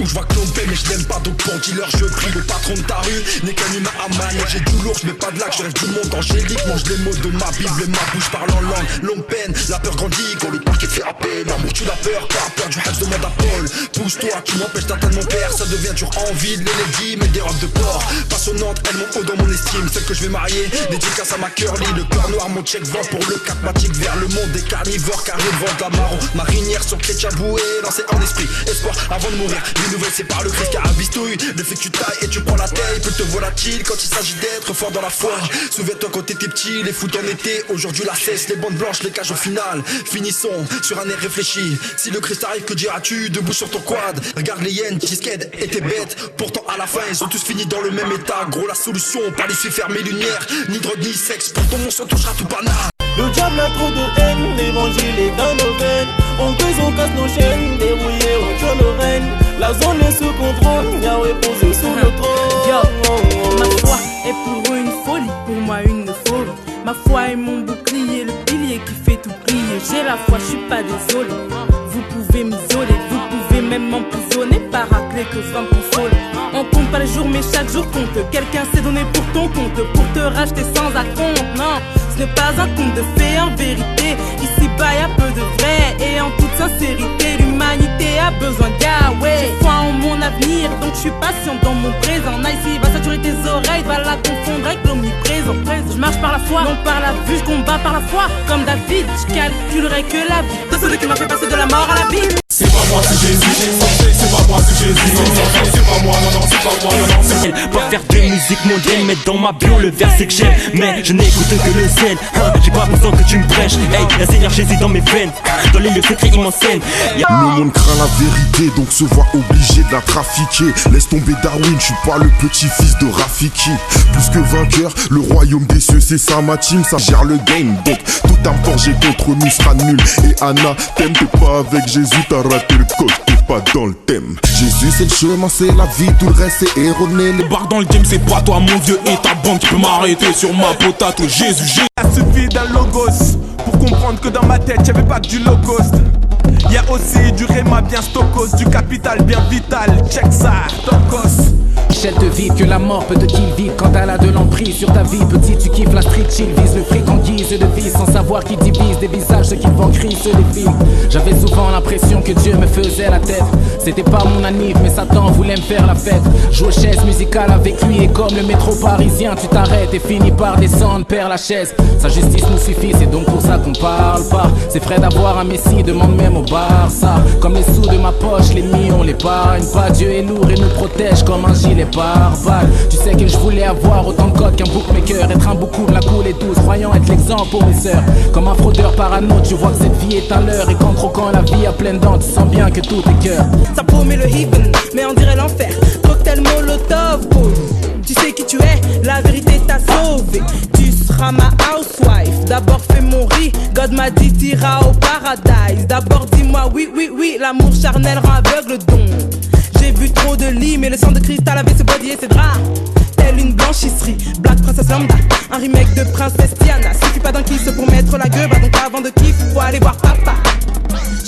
coup je vois que l'on paie mais je n'aime pas, donc pour dealer je prie. Le patron de ta rue n'est qu'un humain à manière. J'ai du lourd, je mets pas de lac, je rêve du monde angélique. Mange les mots de ma Bible et ma bouche parle en langue. Longue peine, la peur grandit quand le parquet te fait appeler. L'amour tu la peur, pas peur du hache, demande à Paul. Pousse-toi, tu m'empêches d'atteindre mon père. Ça devient dur en ville, les ladies, mais des robes de porc. Passionnante, elles m'ont haut dans mon estime. Celle que je vais marier, dédicace à ma curly. Le cœur noir, mon check va pour le capmatique. Vers le monde des carnivores, carré vente la marron. Marinière sur clé de chaboué, lancé en esprit. Espoir avant de mourir, les nouvelles c'est par le Christ. Carabistouille, le fait que tu tailles et tu prends la taille. Peut te volatile quand il s'agit d'être fort dans la foi. Souviens-toi quand t'étais petit, les foot en été. Aujourd'hui la cesse, les bandes blanches, les cages au final. Finissons sur un air réfléchi. Si le Christ arrive, que diras-tu debout sur ton quad? Regarde les hyènes, Cheesecade et tes bêtes. Pourtant à la fin ils ont tous fini dans le même état. Gros la solution, pas laisser fermer lumière. Ni drogue ni sexe, pourtant on s'en touchera tout pana. Le diable a trop de haine, l'évangile est dans nos veines. On brise, on casse nos chaînes, dérouillés, on tue nos rênes. La zone est sous contrôle, Yahweh posé sous le trône. Yo, ma foi est pour eux une folie, pour moi une folie. Ma foi est mon bouclier, le pilier qui fait tout plier. J'ai la foi, je suis pas désolé. Vous pouvez m'isoler, vous pouvez même m'emprisonner par la clé que je vais me consoler. On compte pas les jours mais chaque jour compte. Quelqu'un s'est donné pour ton compte, pour te racheter sans acompte. Non, ce n'est pas un conte de fées en vérité. Ici-bas y'a peu de vrai et en toute sincérité l'humanité a besoin de Yahweh. J'ai foi en mon avenir donc je suis patient dans mon présent. Ici va saturer tes oreilles, va la confondre avec l'omniprésent. Je marche par la foi, non par la vue, je combats par la foi. Comme David, je calculerai que la vie de celui qui m'a fait passer de la mort à la vie. C'est pas moi, c'est Jésus. C'est pas moi, c'est Jésus. C'est pas moi, non, non, c'est pas moi, non, non, c'est elle. Pas faire de musique mondiale, mettre dans ma bio le verset que j'aime. Mais je n'écoute que le zen. J'ai pas besoin que tu me prêches. Hey, y'a Seigneur Jésus dans mes veines. Dans les lieux secrets, il m'enseigne. Le monde craint la vérité, donc se voit obligé de la trafiquer. Laisse tomber Darwin, je suis pas le petit-fils de Rafiki. Plus que vainqueur, le royaume des cieux, c'est ça ma team, ça gère le game. Donc tout un danger contre nous sera nul. Et Anna, t'aimes, t'es pas avec Jésus, t'as raté le code, t'es pas dans le thème. Jésus c'est le chemin, c'est la vie, tout le reste c'est erroné. Les barres dans le game, c'est pas toi mon dieu et ta bande qui peut m'arrêter sur ma potato. Jésus, Jésus. Il a suffi d'un logos pour comprendre que dans ma tête y'avait pas que du low cost. Y'a aussi du Réma bien stokos, du capital bien vital, check ça, tokos. Michel te vide que la mort peut te kill vite quand elle a de l'emprise sur ta vie. Petit tu kiffes la street chill, vise le fric en guise de vie sans savoir qui divise des visages, ceux qui vont crier se défilent. J'avais souvent l'impression que Dieu me faisait la tête. C'était pas mon anniv mais Satan voulait me faire la fête. Joue aux chaises musicales avec lui et comme le métro parisien tu t'arrêtes et finis par descendre, perds la chaise. Sa justice nous suffit, c'est donc pour ça qu'on parle pas. C'est frais d'avoir un messie, demande même au Barça. Comme les sous de ma poche, les millions l'épargne pas. Dieu est lourd et nous protège comme un gilet pare-balles. Tu sais que je voulais avoir autant de codes qu'un bookmaker. Être un beaucoup de la cool et douce, croyant être l'exemple pour mes sœurs. Comme un fraudeur parano, tu vois que cette vie est à l'heure. Et qu'en croquant la vie à pleines dents, tu sens bien que tout est cœur. Ça promet le heaven, mais on dirait l'enfer. Cocktail molotov, boum. Tu sais qui tu es, la vérité t'a sauvé. Tu seras ma housewife. D'abord fais mon riz, God m'a dit t'iras au paradise. D'abord dis-moi oui, oui, oui, l'amour charnel rend aveugle donc. J'ai vu trop de lits, mais le sang de cristal avait ce body et ses draps. Telle une blanchisserie, Black Princess Lambda, un remake de Princesse Diana. Suffit pas d'un kiss pour mettre la gueule, bah donc avant de kiff, faut aller voir papa.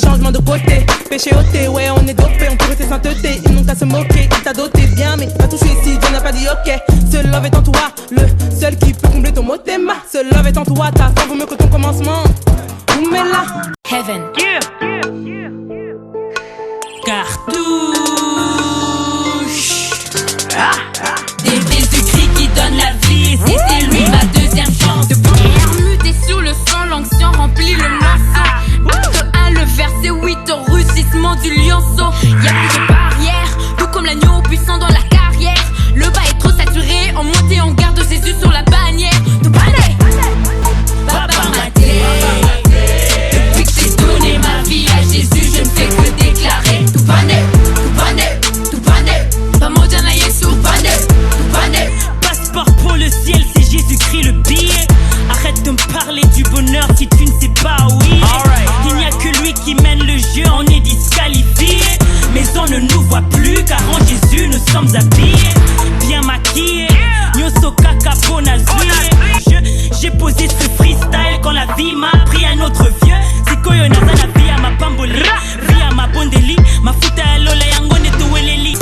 Changement de côté, péché ôté, ouais on est dopé, on peut rester sainteté, ils n'ont qu'à se moquer, il t'a doté bien mais pas touché si Dieu n'a pas dit ok. Ce love est en toi, le seul qui peut combler ton mot thème. Ce love est en toi, ta fin vaut mieux que ton commencement. Où mets là Heaven. Cartouche. Des Jésus-Christ qui donne la vie, c'était lui ma deuxième chance. De muté sur le sang, l'onction remplit le morceau. Acte 1, le verset 8, au rugissement du lionceau. Y'a plus de barrière, tout comme l'agneau puissant dans la carrière. Le bas est trop saturé, en montée on garde Jésus sur la bannière. Tout pané, papa m'a dit. Depuis que j'ai donné ma vie à Jésus, je ne fais que déclarer. Tout pané, tout pané, tout pané. Pas maudire na Yesu, tout pané, tout pané. Passeport pour le ciel, c'est Jésus-Christ le billet. Arrête de me parler du bonheur si tu ne sais pas où il est. Il n'y a que lui qui mène le jeu, on est disqualifié. Mais on ne nous voit plus car en Jésus nous sommes habillés. Bien maquillés, Nyoso Kaka Bonazoué. J'ai posé ce freestyle quand la vie m'a pris un autre vieux. C'est Koyonasa la vie à ma pamboli, vie à ma bondeli. Ma fouta à lola yango netoueleli.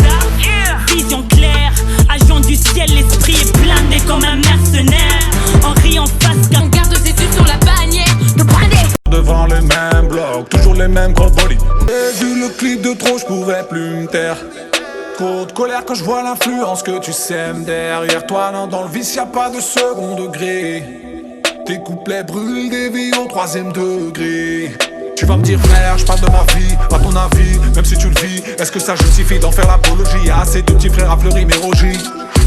me taire. Trop de colère quand je vois l'influence que tu sèmes derrière toi. Non, dans le vice y'a pas de second degré. Tes couplets brûlent des vies au 3e degré. Tu vas me dire frère, je parle de ma vie, à ton avis, même si tu le vis, est-ce que ça justifie d'en faire l'apologie à ces deux petits frères à fleurir mes rogis?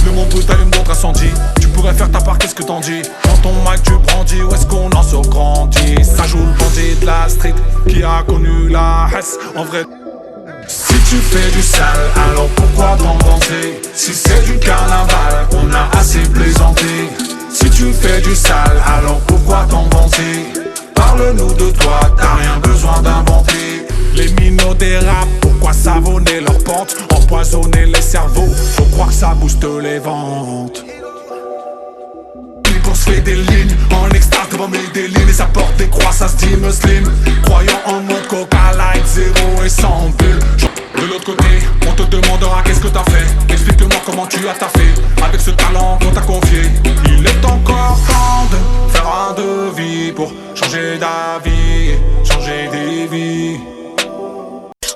Le monde brut allume d'autres incendies. Tu pourrais faire ta part, qu'est-ce que t'en dis? Dans ton mic tu brandis, où est-ce qu'on en sort grandi? Ça joue le bandit de la street, qui a connu la Hesse, en vrai. Si tu fais du sale, alors pourquoi t'en vanter? Si c'est du carnaval, on a assez plaisanté. Si tu fais du sale, alors pourquoi t'en vanter? Parle-nous de toi, t'as rien besoin d'inventer. Les minots dérapent, pourquoi savonner leurs pentes? Empoisonner les cerveaux, faut croire que ça booste les ventes. On se fait des lignes, en extase devant mes délires. Et ça porte des croix, ça se dit muslim. Croyant en monde, Coca Light, 0 et 100 bulles. De l'autre côté, on te demandera qu'est-ce que t'as fait. Explique-moi comment tu as taffé avec ce talent qu'on t'a confié. Il est encore temps de faire un devis pour changer d'avis, changer des vies.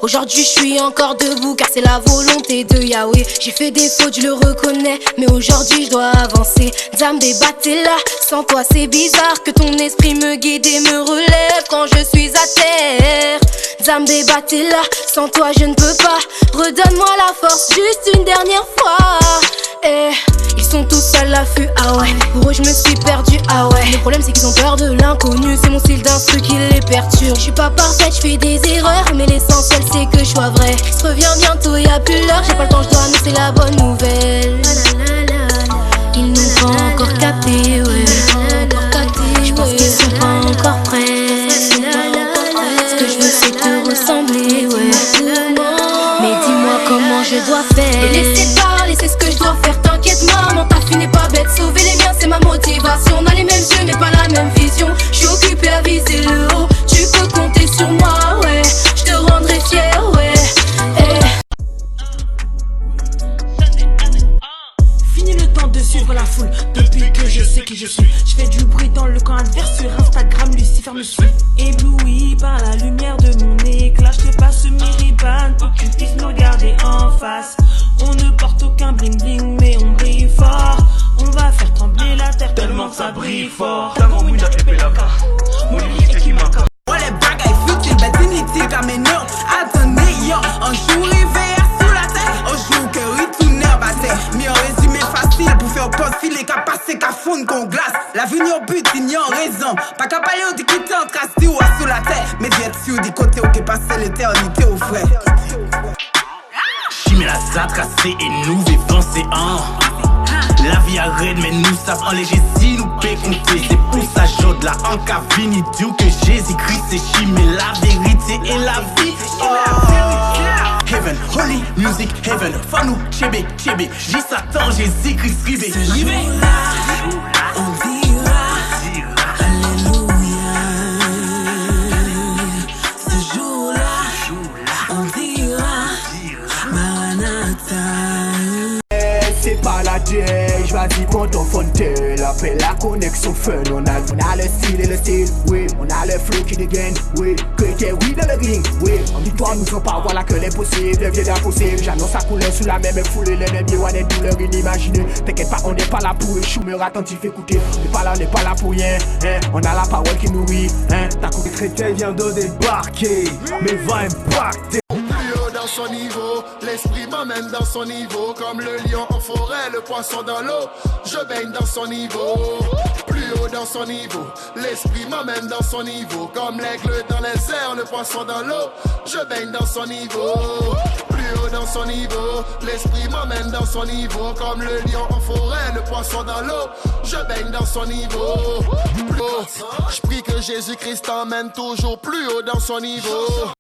Aujourd'hui je suis encore debout car c'est la volonté de Yahweh. J'ai fait des fautes, je le reconnais, mais aujourd'hui je dois avancer. Zambé battez là, sans toi c'est bizarre que ton esprit me guide et me relève quand je suis à terre. Zambé battez là, sans toi je ne peux pas. Redonne-moi la force juste une dernière fois. Ils sont tous à l'affût, ah ouais. Pour eux je me suis perdu, ah ouais. Le problème c'est qu'ils ont peur de l'inconnu. C'est mon style d'instru qui les perturbe. Je suis pas parfaite, je fais des erreurs, mais l'essentiel c'est que je sois vrai. Je reviens bientôt, y'a plus l'heure. J'ai pas le temps, je dois annoncer la bonne nouvelle. Ils n'ont pas encore capté, ouais. Je pense qu'ils sont pas encore prêts. Ce que je veux c'est te ressembler, ouais. Mais dis-moi comment je dois faire. Et laissez parler, c'est ce que je dois faire. T'inquiète maman, ta fille n'est pas bête. Sauver les miens c'est ma motivation. On a les mêmes yeux mais pas la même vision. Je suis occupée à viser le haut. Tu peux compter sur moi, ouais. Je te rendrai fier, ouais. Fini le temps de suivre la foule. Depuis que je sais qui je suis, je fais du bruit dans le camp adverse. Sur Instagram, Lucifer me suit. Ébloui par la lumière de mon éclat, je te passe mes ribanes pour que tu puisses me regarder en face. On ne porte aucun bling bling mais on brille fort. On va faire trembler la terre tellement que ça brille fort. Olha bagay futil betiniti kamenyon Atene yon un jour rive sous la tête. Un jour que retourner battre. Mi un résumé facile pour faire poste filer qu'à passer qu'à fondre qu'on glace. L'avenir au but il y a raison. Pas qu'à parler ou de quitter en trace ou sous la terre. Mais d'être sûr du côté où qu'est passé l'éternité au frais. Chimé la tracé et nous vivons c'est un. La vie arrête mais nous savons enléger si nous peut compter. C'est pour ça j'ode là en cavini Dieu que Jésus-Christ c'est chimé la vérité et la vie. Heaven, holy music, heaven, fanou, chébé, chébé. J'y Satan, Jésus-Christ rivé. Ce jour-là, on dira Alléluia. Ce jour-là, on dira Maranatha. C'est pas la diège, vas-y prends ton fontaine. Appelle la connexion fun, on a le style, oui. On a le flow qui dégaine, oui. Que t'es oui dans le ring, oui. En victoire nous sommes pas, voilà que l'impossible devient impossible. J'annonce à couleur sous la même foule, l'ennemi ou des douleurs inimaginées. T'inquiète pas, on n'est pas là pour échouer, attentif, écouter. On n'est pas là pour rien, hein. On a la parole qui nourrit, hein. Ta coupe chrétien vient de débarquer, mais va impacter. Dans son niveau, l'esprit m'emmène dans son niveau. Comme le lion en forêt, le poisson dans l'eau, je baigne dans son niveau. Plus haut dans son niveau, l'esprit m'emmène dans son niveau. Comme l'aigle dans les airs, le poisson dans l'eau, je baigne dans son niveau. Plus haut dans son niveau, l'esprit m'emmène dans son niveau. Comme le lion en forêt, le poisson dans l'eau, je baigne dans son niveau. Plus haut, je prie que Jésus-Christ emmène toujours plus haut dans son niveau.